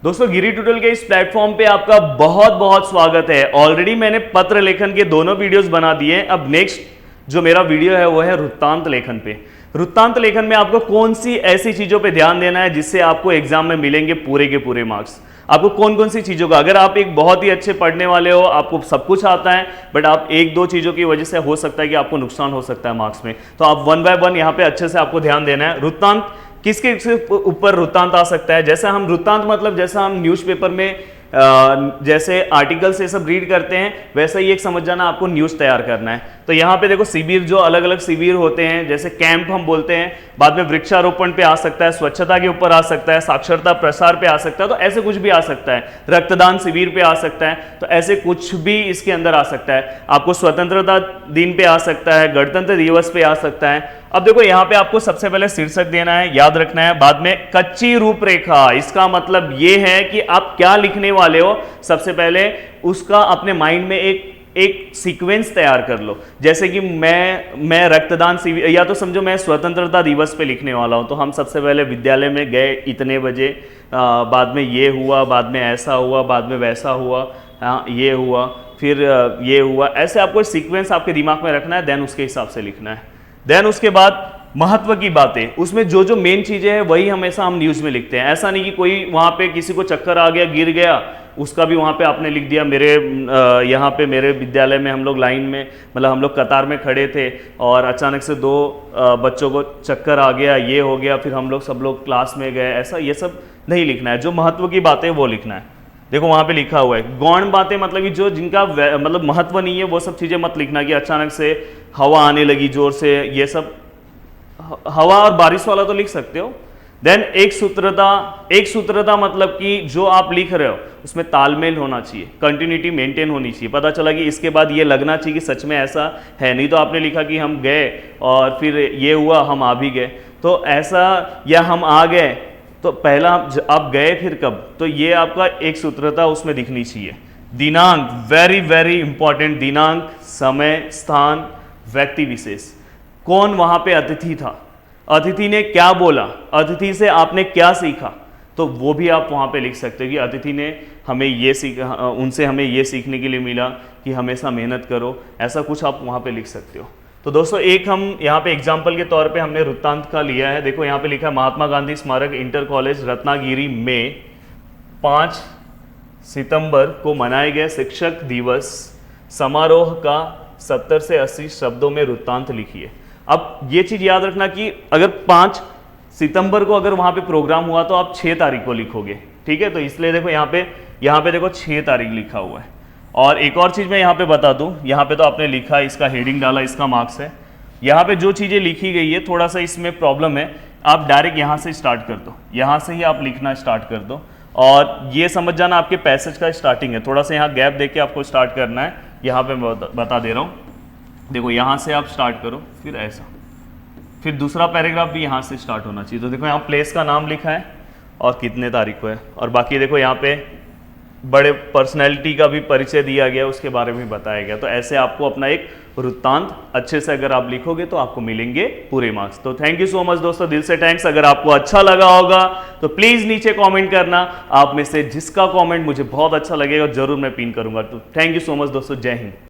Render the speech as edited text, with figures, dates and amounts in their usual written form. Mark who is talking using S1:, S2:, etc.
S1: दोस्तों गिरी ट्यूटोरियल के इस प्लेटफॉर्म पे आपका बहुत बहुत स्वागत है। ऑलरेडी मैंने पत्र लेखन के दोनों वीडियोस बना दिए हैं। अब नेक्स्ट जो मेरा वीडियो है वो है वृत्तांत लेखन पे। वृत्तांत लेखन में आपको कौन सी ऐसी चीजों पे ध्यान देना है जिससे आपको एग्जाम में मिलेंगे पूरे के पूरे मार्क्स। आपको कौन कौन सी चीजों का, अगर आप एक बहुत ही अच्छे पढ़ने वाले हो, आपको सब कुछ आता है, बट आप एक दो चीजों की वजह से हो सकता है कि आपको नुकसान हो सकता है मार्क्स में, तो आप वन बाय वन यहाँ पे अच्छे से आपको ध्यान देना है। वृत्तांत किसके ऊपर वृत्तांत आ सकता है, जैसे हम वृत्तांत मतलब जैसा हम न्यूज़पेपर में जैसे आर्टिकल से सब रीड करते हैं, वैसा ही एक समझ जाना आपको न्यूज़ तैयार करना है। तो यहाँ पे देखो शिविर, जो अलग अलग शिविर होते हैं, जैसे कैंप हम बोलते हैं, बाद में वृक्षारोपण पे आ सकता है, स्वच्छता के ऊपर आ सकता है, साक्षरता प्रसार पे आ सकता है, तो ऐसे कुछ भी आ सकता है, रक्तदान शिविर पे आ सकता है, तो ऐसे कुछ भी इसके अंदर आ सकता है। आपको स्वतंत्रता दिन पे आ सकता है, गणतंत्र दिवस पे आ सकता है। अब देखो यहाँ पे आपको सबसे पहले शीर्षक देना है, याद रखना है, बाद में कच्ची रूपरेखा। इसका मतलब ये है कि आप क्या लिखने वाले हो, सबसे पहले उसका अपने माइंड में एक सीक्वेंस तैयार कर लो। जैसे कि मैं रक्तदान शिविर, या तो समझो मैं स्वतंत्रता दिवस पे लिखने वाला हूं, तो हम सबसे पहले विद्यालय में गए इतने बजे, बाद में ये हुआ, बाद में ऐसा हुआ, बाद में वैसा हुआ, ये हुआ, फिर ये हुआ। ऐसे आपको सीक्वेंस आपके दिमाग में रखना है, देन उसके हिसाब से लिखना है। देन उसके बाद महत्व की बातें, उसमें जो जो मेन चीजें हैं वही हमेशा हम न्यूज में लिखते हैं। ऐसा नहीं कि कोई वहां पे किसी को चक्कर आ गया, गिर गया, उसका भी वहां पे आपने लिख दिया। यहाँ पे मेरे विद्यालय में हम लोग लाइन में, मतलब हम लोग कतार में खड़े थे और अचानक से दो बच्चों को चक्कर आ गया, ये हो गया, फिर हम लोग सब लोग क्लास में गए, ऐसा ये सब नहीं लिखना है। जो महत्व की बातें वो लिखना है। देखो वहां पे लिखा हुआ है गौण बातें, मतलब कि जो जिनका मतलब महत्व नहीं है वो सब चीजें मत लिखना, कि अचानक से हवा आने लगी जोर से, ये सब हवा और बारिश वाला तो लिख सकते हो। देन एक सूत्रता मतलब कि जो आप लिख रहे हो उसमें तालमेल होना चाहिए, कंटिन्यूटी मेंटेन होनी चाहिए। पता चला कि इसके बाद ये लगना चाहिए कि सच में ऐसा है, नहीं तो आपने लिखा कि हम गए और फिर ये हुआ, हम आ भी गए, तो ऐसा, या हम आ गए, तो पहला आप गए फिर कब, तो ये आपका एक सूत्रता उसमें दिखनी चाहिए। दिनांक, वेरी वेरी इंपॉर्टेंट, दिनांक, समय, स्थान, व्यक्ति विशेष, कौन वहां पे अतिथि था, अतिथि ने क्या बोला, अतिथि से आपने क्या सीखा, तो वो भी आप वहां पे लिख सकते हो कि अतिथि ने हमें ये सीखा, उनसे हमें ये सीखने के लिए मिला कि हमेशा मेहनत करो, ऐसा कुछ आप वहां पे लिख सकते हो। तो दोस्तों एक हम यहाँ पे एग्जाम्पल के तौर पे हमने वृत्तांत का लिया है। देखो यहाँ पे लिखा है महात्मा गांधी स्मारक इंटर कॉलेज रत्नागिरी में 5 सितंबर को मनाए गए शिक्षक दिवस समारोह का 70 से 80 शब्दों में वृत्तांत लिखिए। अब ये चीज याद रखना कि अगर 5 सितंबर को अगर वहां पे प्रोग्राम हुआ तो आप 6 तारीख को लिखोगे, ठीक है। तो इसलिए देखो यहाँ पे देखो 6 तारीख लिखा हुआ है। और एक और चीज मैं यहाँ पे बता दूं, यहाँ पे तो आपने लिखा, इसका हेडिंग डाला, इसका मार्क्स है। यहाँ पे जो चीजें लिखी गई है थोड़ा सा इसमें प्रॉब्लम है, आप डायरेक्ट यहाँ से स्टार्ट कर दो, यहाँ से ही आप लिखना स्टार्ट कर दो। और ये समझ जाना आपके पैसेज का स्टार्टिंग है, थोड़ा सा यहाँ गैप देके आपको स्टार्ट करना है। यहाँ पे मैं बता दे रहा हूँ, देखो यहाँ से आप स्टार्ट करो, फिर ऐसा, फिर दूसरा पैराग्राफ भी यहाँ से स्टार्ट होना चाहिए। तो देखो यहाँ प्लेस का नाम लिखा है और कितने तारीख को है, और बाकी देखो यहाँ पे बड़े पर्सनैलिटी का भी परिचय दिया गया, उसके बारे में बताया गया। तो ऐसे आपको अपना एक वृत्तांत अच्छे से अगर आप लिखोगे तो आपको मिलेंगे पूरे मार्क्स। तो थैंक यू सो मच दोस्तों, दिल से थैंक्स। अगर आपको अच्छा लगा होगा तो प्लीज नीचे कमेंट करना, आप में से जिसका कमेंट मुझे बहुत अच्छा लगेगा जरूर मैं पिन करूंगा। तो थैंक यू सो मच दोस्तों, जय हिंद।